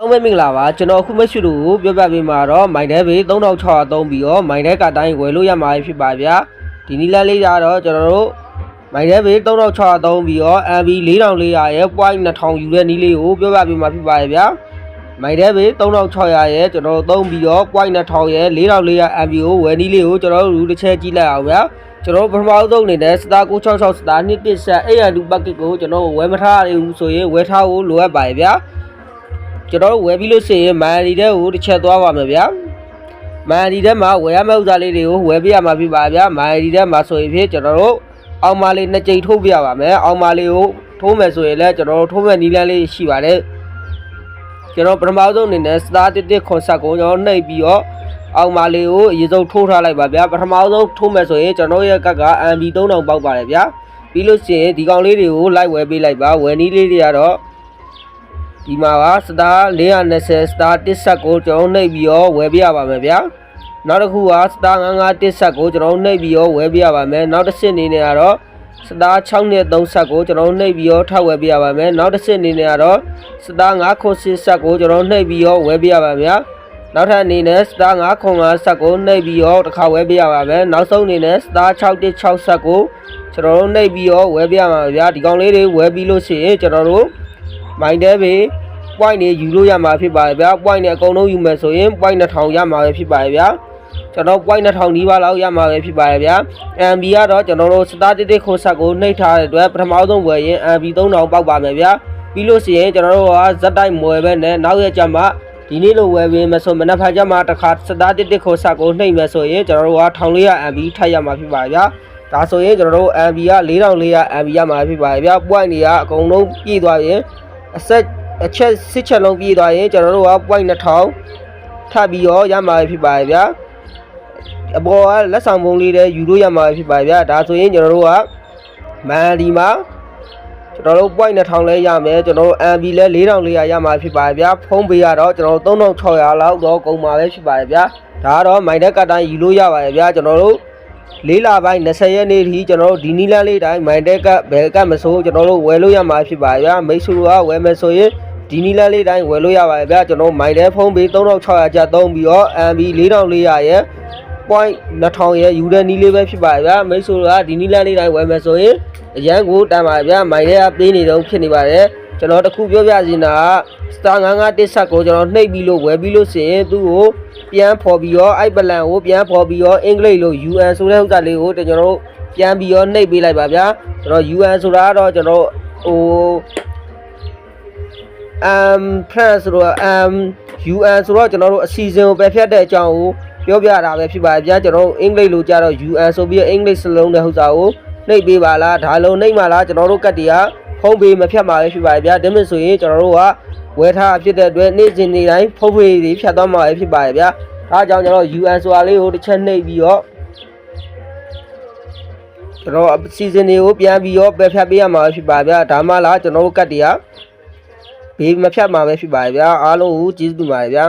သုံးမဲ့မင်္ဂလာပါကျွန်တော်အခုမရှုလို့ပြောပြပေးမှာတော့မိုင်တဲဘေး3600သုံးပြီးတော့မိုင်တဲကတိုင်းဝယ်လို့ရမှာဖြစ်ပါဗျာဒီနီလာလေးကတော့ကျွန်တော်တို့မိုင်တဲဘေး3600သုံးပြီးတော့ MB 4400ရဲ့ point 2000ယူတဲ့နီးလေးကိုပြောပြပေးမှာဖြစ်ပါရဲ့ဗျာမိုင်တဲဘေး3600ရဲ့ကျွန်တော်တို့သုံးပြီးတော့ point 2000ရဲ့4400 MB ကိုဝယ်နီးလေးကိုကျွန်တော်တို့တစ်ချက်ကြည့်လိုက်အောင်ဗျာကျွန်တော်ပထမဆုံးအနေနဲ့ star 966 star 2 set 800 packet ကိုကျွန်တော်ဝယ်မထားရဘူးဆိုရင်ဝယ်ထားဖို့လိုအပ်ပါရဲ့ဗျာကျွန်တော်ဝယ်ပြီးလို့ရှိရင်မန်ဒီတဲ့ကိုတစ်ချက်သွားပါမယ်ဗျာမန်ဒီတဲ့မှာဝယ်ရမယ့်ဥစ္စာလေးတွေကိုဝယ်ပြရမှာဖြစ်ပါဗျာမန်ဒီတဲ့မှာဆိုရင်ဖြစ်ကျွန်တော်တို့အောင်မလေးနှစ်ကြိမ်ထိုးပြရပါမယ်အောင်မလေးကိုထိုးမယ်ဆိုရင်လည်းကျွန်တော်တို့ထိုးမဲ့နီလန်းလေးရှိပါတယ်ကျွန်တော်ပထမဆုံးအနေနဲ့ star 11 concept ကိုကျွန်တော်နှိပ်ပြီးတော့အောင်မလေးကိုအရင်ဆုံးထိုးထားလိုက်ပါဗျာပထမဆုံးထိုးမယ်ဆိုရင်ကျွန်တော်ရဲ့ကက်က MB 3000ပေါက်ပါတယ်ဗျာပြီးလို့ရှိရင်ဒီကောင်လေးတွေကိုလိုက်ဝယ်ပေးလိုက်ပါဝယ်နီးလေးတွေကတော့ဒီမှာက star 420 star 1 set ကိုကျွန်တော်နှိပ်ပြီးတော့ဝယ်ပြရပါမယ်ဗျာနောက်တစ်ခုက star 55 set ကိုကျွန်တော်နှိပ်ပြီးတော့ဝယ်ပြရပါမယ်နောက်တစ်ဆင့်အနေနဲ့ကတော့ star 6နဲ့3 set ကိုကျွန်တော်နှိပ်ပြီးတော့ထပ်ဝယ်ပြရပါမယ်နောက်တစ်ဆင့်အနေနဲ့ကတော့ star 5 set ကိုကျွန်တော်နှိပ်ပြီးတော့ဝယ်ပြရပါမယ်နောက်ထပ်အနေနဲ့ star 5 set ကိုနှိပ်ပြီးတော့တစ်ခါဝယ်ပြရပါမယ်နောက်ဆုံးအနေနဲ့ star 6 set ကိုကျွန်တော်တို့နှိပ်ပြီးတော့ဝယ်ပြရပါမယ်ဗျာဒီကောင်လေးတွေဝယ်ပြီးလို့ရှိရင်ကျွန်တော်တို့မိုင်တဲဘေး point နေယူလို့ရမှာဖြစ်ပါတယ်ဗျာ point နေအကုန်လုံးယူမယ်ဆိုရင် point 2000ရမှာပဲဖြစ်ပါတယ်ဗျာကျွန်တော် point 2000နီးပါးလောက်ရမှာပဲဖြစ်ပါတယ်ဗျာ MB ကတော့ကျွန်တော်တို့ star 11 ခိုးဆက်ကိုနှိပ်ထားတဲ့အတွက်ပထမဆုံးဝယ်ရင် MB 3000ပေါက်ပါမယ်ဗျာပြီးလို့ရှိရင်ကျွန်တော်တို့ကဇက်တိုက်မွယ်ပဲနဲ့နောက်ရက်ကျမှဒီနေ့လိုဝယ်ပြီးမဆိုမနက်ဖြန်ကျမှတစ်ခါ star 11 ခိုးဆက်ကိုနှိပ်မယ်ဆိုရင်ကျွန်တော်တို့က1400 MB ထပ်ရမှာဖြစ်ပါတယ်ဗျာဒါဆိုရင်ကျွန်တော်တို့ MB က4400 MB ရမှာဖြစ်ပါတယ်ဗျာ point နေကအကုန်လုံးပြည့်သွားရင်အချက်စစ်ချက်လုံးပြည့်သွားရင်ကျွန်တော်တို့က point 2000ထပ်ပြီးတော့ရမှာဖြစ်ပါရဲ့ဗျာအပေါ်ကလက်ဆောင်ပုံလေးတွေယူလို့ရမှာဖြစ်ပါရဲ့ဗျာဒါဆိုရင်ကျွန်တော်တို့ကမန်ဒီမှာကျွန်တော်တို့ point 2000လဲရမယ်ကျွန်တော်တို့ MB လဲ4400ရမှာဖြစ်ပါရဲ့ဗျာဖုန်းပေးရတော့ကျွန်တော်တို့3600လောက်တော့ကုန်မှာပဲဖြစ်ပါရဲ့ဗျာဒါကတော့မိုင်တက်ကတိုင်းယူလို့ရပါရဲ့ဗျာကျွန်တော်တို့လေးလပိုင်း20ရက်နေ့ထိကျွန်တော်တို့ဒီနီလန်းလေးတိုင်းမိုင်တက်ကဘယ်ကမဆိုကျွန်တော်တို့ဝယ်လို့ရမှာဖြစ်ပါရဲ့ဗျာမိတ်ဆွေကဝယ်မယ်ဆိုရင်ဒီနီလန်းလေးတိုင်းဝယ်လို့ရပါရဲ့ဗျာကျွန်တော်မိုင်တဲဖုန်းပေး3600ကျပ်သုံးပြီးတော့ MB 4400ရဲ့ point 2000ရဲ့ယူတဲ့နီးလေးပဲဖြစ်ပါရဲ့ဗျာမိတ်ဆွေကဒီနီလန်းလေးတိုင်းဝယ်မယ်ဆိုရင်အရန်ကိုတန်ပါဗျာမိုင်တဲကပေးနေတော့ဖြစ်နေပါတယ်ကျွန်တော်တခုပြောပြစီနာ star 55 set ကိုကျွန်တော်နှိပ်ပြီးလို့ဝယ်ပြီးလို့ဆိုရင်သူ့ကိုပြန်ဖော်ပြီးတော့အိုက်ပလန်ကိုပြန်ဖော်ပြီးတော့အင်္ဂလိပ်လို UN ဆိုတဲ့ဥစ္စာလေးကိုကျွန်တော်တို့ပြန်ပြီးတော့နှိပ်ပေးလိုက်ပါဗျာကျွန်တော် UN ဆိုတာကတော့ကျွန်တော်ဟိုFrance ဆိုတော့UN ဆိုတော့ကျွန်တော်တို့အစီအစဉ်ကိုပဲဖြတ်တဲ့အကြောင်းကိုပြောပြတာပဲဖြစ်ပါဗျာကျွန်တော်တို့အင်္ဂလိပ်လိုကြတော့ UN ဆိုပြီးအင်္ဂလိပ်စလုံးတဲ့ဥစ္စာကိုနှိပ်ပေးပါလားဒါလုံးနှိပ်မှလားကျွန်တော်တို့ကတ်တီကဖုန်းပေးမဖြတ်မှာပဲဖြစ်ပါဗျာဒါမှမဟုတ်ဆိုရင်ကျွန်တော်တို့ကဝယ်ထားဖြစ်တဲ့အတွက်နေ့စဉ်နေ့တိုင်းဖုန်းပေးတွေဖြတ်သွားမှာပဲဖြစ်ပါဗျာဒါကြောင့်ကျွန်တော် UN ဆိုတာလေးကိုတစ်ချက်နှိပ်ပြီးတော့ကျွန်တော်အစီအစဉ်တွေကိုပြန်ပြီးတော့ပဲဖြတ်ပေးရမှာဖြစ်ပါဗျာဒါမှလားကျွန်တော်တို့ကတ်တီကဘေးမဖြတ်မှာပဲဖြစ်ပါရဲ့ဗျာအားလုံးကိုကျေးဇူးတင်ပါတယ်ဗျာ